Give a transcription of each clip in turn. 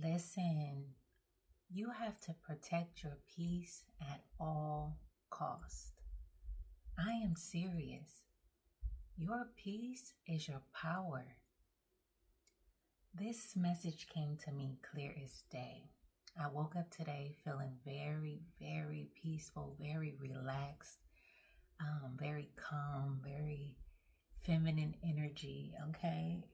Listen, you have to protect your peace at all cost. I am serious. Your peace is your power. This message came to me clear as day. I woke up today feeling very, very peaceful, very relaxed, very calm, very feminine energy, okay?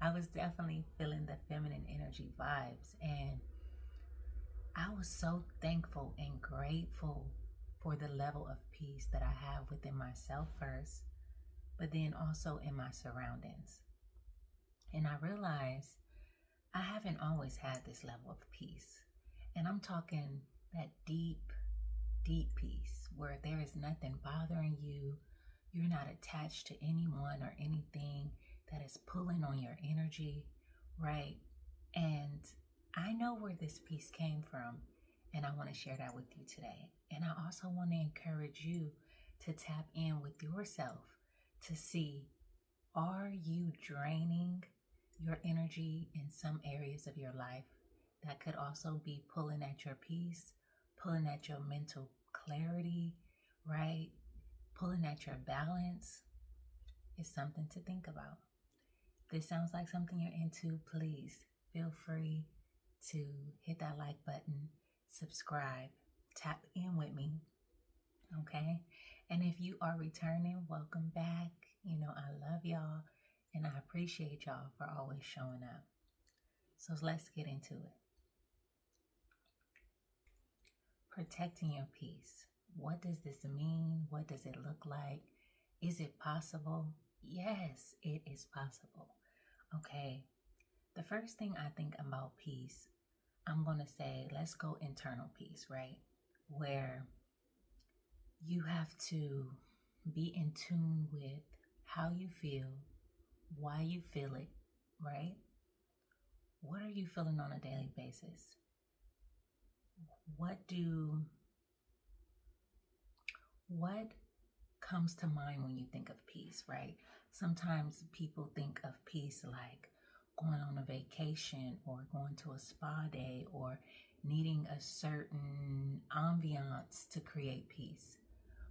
I was definitely feeling the feminine energy vibes, and I was so thankful and grateful for the level of peace that I have within myself first, but then also in my surroundings. And I realized I haven't always had this level of peace. And I'm talking that deep, deep peace where there is nothing bothering you. You're not attached to anyone or anything that is pulling on your energy, right? And I know where this peace came from, and I want to share that with you today. And I also want to encourage you to tap in with yourself to see, are you draining your energy in some areas of your life that could also be pulling at your peace, pulling at your mental clarity, right? Pulling at your balance? Is something to think about. If this sounds like something you're into, please feel free to hit that like button, subscribe, tap in with me, okay? And if you are returning, welcome back. You know, I love y'all and I appreciate y'all for always showing up. So let's get into it. Protecting your peace. What does this mean? What does it look like? Is it possible? Yes, it is possible. Okay. The first thing I think about peace, I'm going to say, let's go internal peace, right? Where you have to be in tune with how you feel, why you feel it, right? What are you feeling on a daily basis? What comes to mind when you think of peace, right? Sometimes people think of peace like going on a vacation or going to a spa day or needing a certain ambiance to create peace.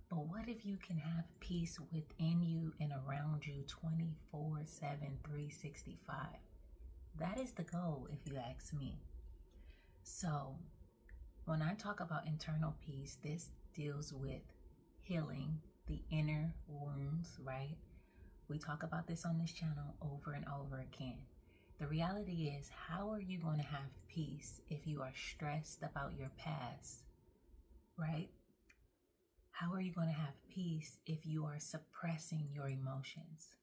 But what if you can have peace within you and around you 24/7, 365? That is the goal, if you ask me. So when I talk about internal peace, this deals with healing the inner wounds, right? We talk about this on this channel over and over again. The reality is, how are you going to have peace if you are stressed about your past, right? How are you going to have peace if you are suppressing your emotions?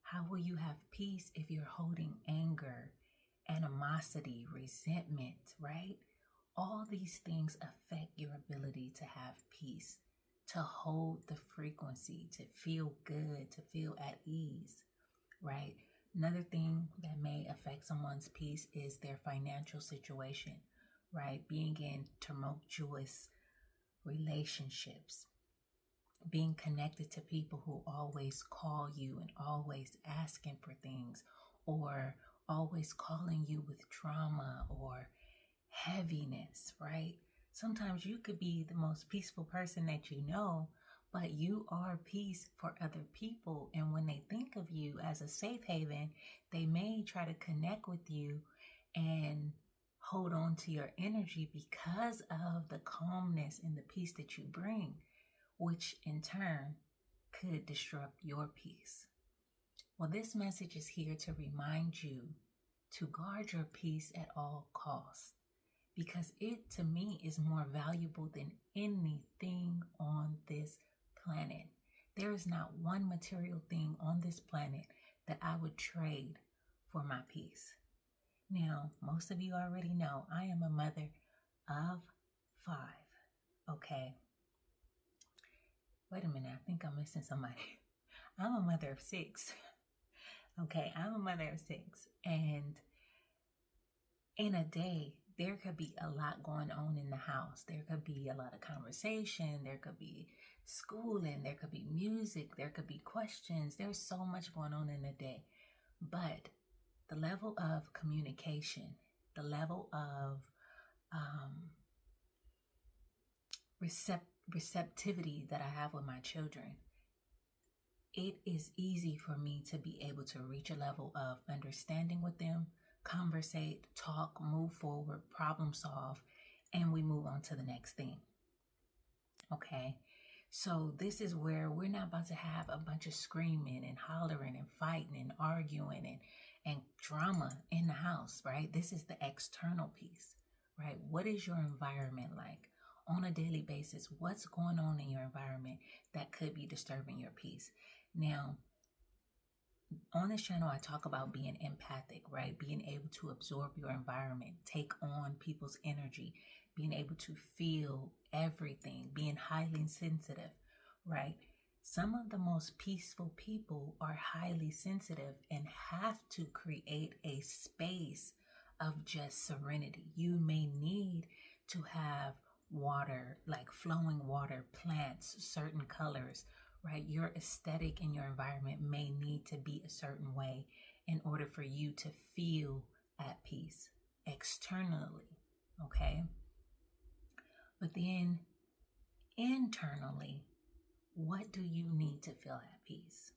How will you have peace if you're holding anger, animosity, resentment, right? All these things affect your ability to have peace, to hold the frequency, to feel good, to feel at ease, right? Another thing that may affect someone's peace is their financial situation, right? Being in tumultuous relationships, being connected to people who always call you and always asking for things, or always calling you with drama or heaviness, right? Sometimes you could be the most peaceful person that you know, but you are peace for other people. And when they think of you as a safe haven, they may try to connect with you and hold on to your energy because of the calmness and the peace that you bring, which in turn could disrupt your peace. Well, this message is here to remind you to guard your peace at all costs, because it, to me, is more valuable than anything on this planet. There is not one material thing on this planet that I would trade for my peace. Now, most of you already know I am a mother of 5, okay? Wait a minute, I think I'm missing somebody. I'm a mother of 6, okay? I'm a mother of 6, and in a day, there could be a lot going on in the house. There could be a lot of conversation. There could be schooling. There could be music. There could be questions. There's so much going on in a day. But the level of communication the level of receptivity that I have with my children, it is easy for me to be able to reach a level of understanding with them, conversate, talk, move forward, problem solve, and we move on to the next thing. Okay? So this is where we're not about to have a bunch of screaming and hollering and fighting and arguing and drama in the house, right? This is the external piece, right? What is your environment like on a daily basis? What's going on in your environment that could be disturbing your peace? Now, on this channel, I talk about being empathic, right? Being able to absorb your environment, take on people's energy, being able to feel everything, being highly sensitive, right? Some of the most peaceful people are highly sensitive and have to create a space of just serenity. You may need to have water, like flowing water, plants, certain colors, right? Your aesthetic in your environment may need to be a certain way in order for you to feel at peace externally, okay? But then internally, what do you need to feel at peace?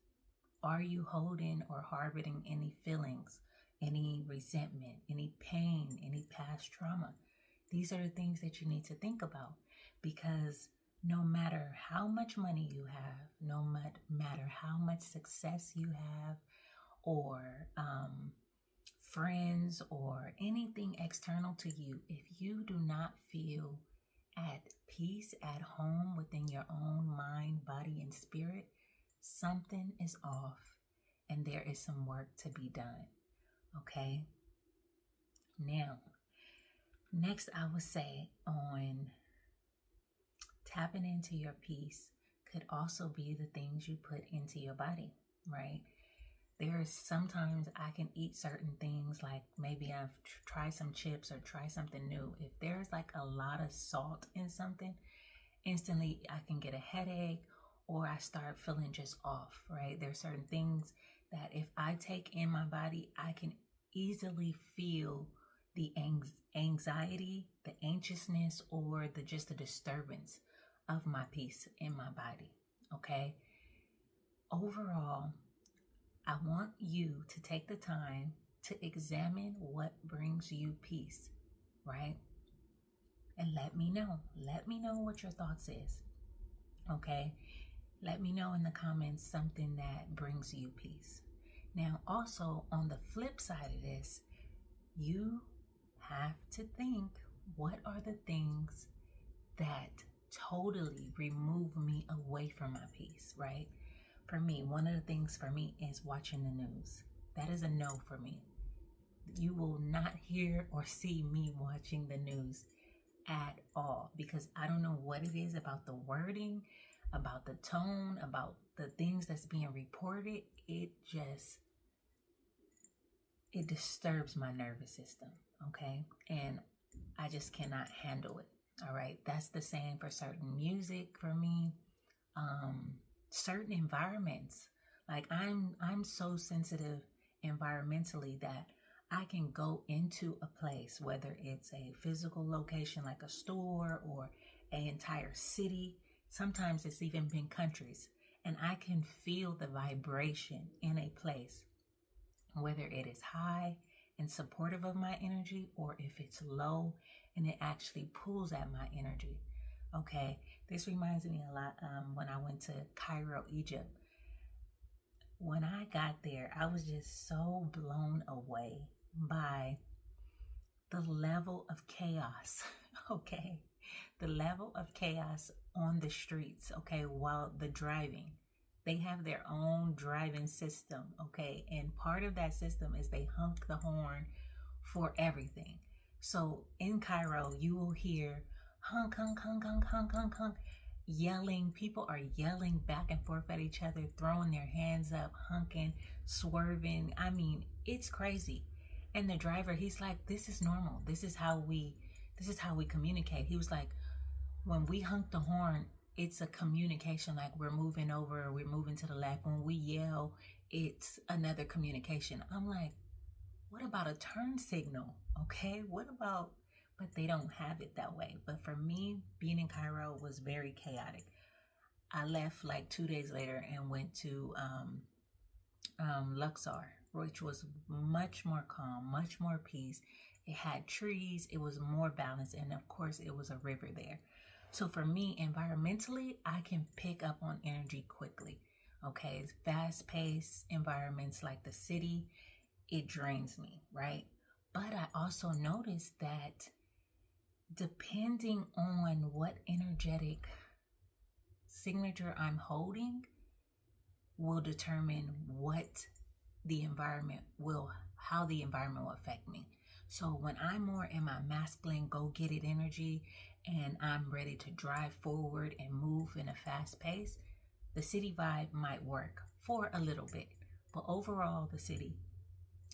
Are you holding or harboring any feelings, any resentment, any pain, any past trauma? These are the things that you need to think about, because no matter how much money you have, no matter how much success you have, or friends or anything external to you, if you do not feel at peace at home within your own mind, body, and spirit, something is off and there is some work to be done. Okay? Now, next I would say on tapping into your peace could also be the things you put into your body, right? There's sometimes I can eat certain things, like maybe I've tried some chips or try something new. If there's like a lot of salt in something, instantly I can get a headache or I start feeling just off, right? There's certain things that if I take in my body, I can easily feel the anxiety, the anxiousness, or just the disturbance of my peace in my body, okay? Overall, I want you to take the time to examine what brings you peace, right? And let me know. Let me know what your thoughts is, okay? Let me know in the comments something that brings you peace. Now, also on the flip side of this, you have to think, what are the things that totally remove me away from my peace, right? For me, one of the things for me is watching the news. That is a no for me. You will not hear or see me watching the news at all, because I don't know what it is about the wording, about the tone, about the things that's being reported. It disturbs my nervous system, okay? And I just cannot handle it, all right? That's the same for certain music for me, certain environments. Like I'm so sensitive environmentally that I can go into a place, whether it's a physical location like a store or an entire city. Sometimes it's even been countries, and I can feel the vibration in a place, whether it is high and supportive of my energy or if it's low and it actually pulls at my energy. Okay, this reminds me a lot when I went to Cairo, Egypt. When I got there, I was just so blown away by the level of chaos, okay? The level of chaos on the streets, okay, while the driving. They have their own driving system, okay? And part of that system is they honk the horn for everything. So in Cairo, you will hear honk, honk, honk, honk, honk, honk, honk, yelling. People are yelling back and forth at each other, throwing their hands up, honking, swerving. I mean, it's crazy. And the driver, he's like, this is normal. This is how we communicate. He was like, when we honk the horn, it's a communication, like we're moving over, we're moving to the left. When we yell, it's another communication. I'm like, What about a turn signal? Okay, what about, but they don't have it that way. But for me, being in Cairo was very chaotic. I left like 2 days later and went to Luxor, which was much more calm, much more peace. It had trees, it was more balanced, and of course, it was a river there. So for me, environmentally, I can pick up on energy quickly. Okay, it's fast-paced environments like the city, it drains me, right? But I also noticed that depending on what energetic signature I'm holding will determine how the environment will affect me. So when I'm more in my masculine, go get it energy, and I'm ready to drive forward and move in a fast pace, the city vibe might work for a little bit. But overall, the city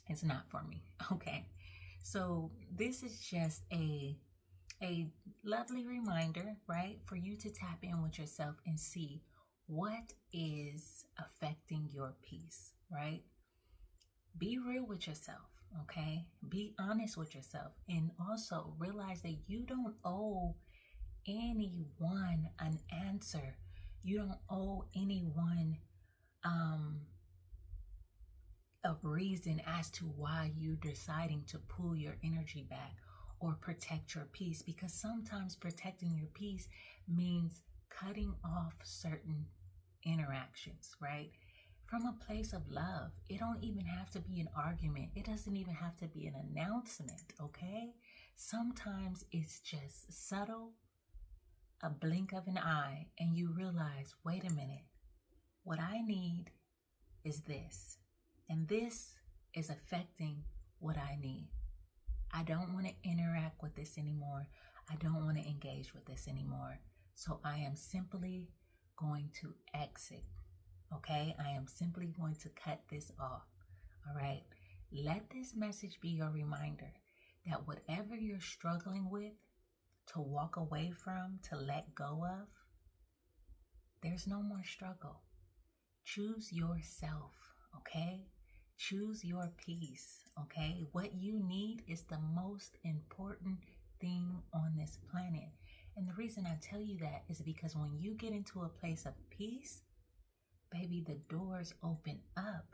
is not for me. Okay. So this is just a lovely reminder, right? For you to tap in with yourself and see what is affecting your peace, right? Be real with yourself, okay? Be honest with yourself, and also realize that you don't owe anyone an answer. You don't owe anyone a reason as to why you're deciding to pull your energy back or protect your peace, because sometimes protecting your peace means cutting off certain interactions, right? From a place of love. It don't even have to be an argument. It doesn't even have to be an announcement, okay? Sometimes it's just subtle, a blink of an eye, and you realize, wait a minute, what I need is this, and this is affecting what I need. I don't want to interact with this anymore. I don't want to engage with this anymore. So I am simply going to exit. Okay, I am simply going to cut this off. All right, let this message be your reminder that whatever you're struggling with to walk away from, to let go of, there's no more struggle. Choose yourself, okay? Choose your peace, okay? What you need is the most important thing on this planet. And the reason I tell you that is because when you get into a place of peace, baby, the doors open up.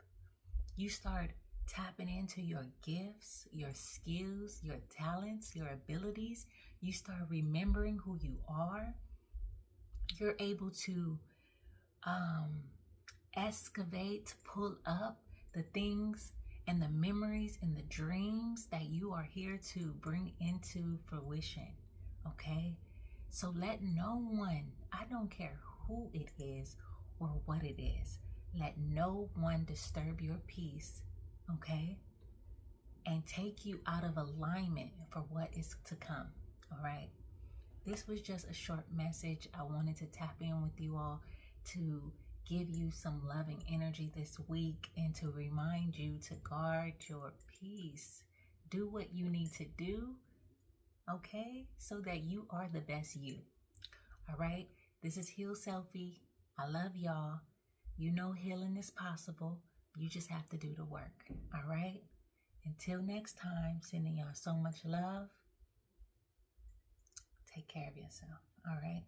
You start tapping into your gifts, your skills, your talents, your abilities. You start remembering who you are. You're able to excavate, pull up the things and the memories and the dreams that you are here to bring into fruition, okay? So let no one, I don't care who it is or what it is, let no one disturb your peace, okay? And take you out of alignment for what is to come, all right? This was just a short message. I wanted to tap in with you all to give you some loving energy this week and to remind you to guard your peace. Do what you need to do, okay? So that you are the best you, all right? This is HealSelfie. I love y'all. You know healing is possible. You just have to do the work, all right? Until next time, sending y'all so much love. Take care of yourself, all right?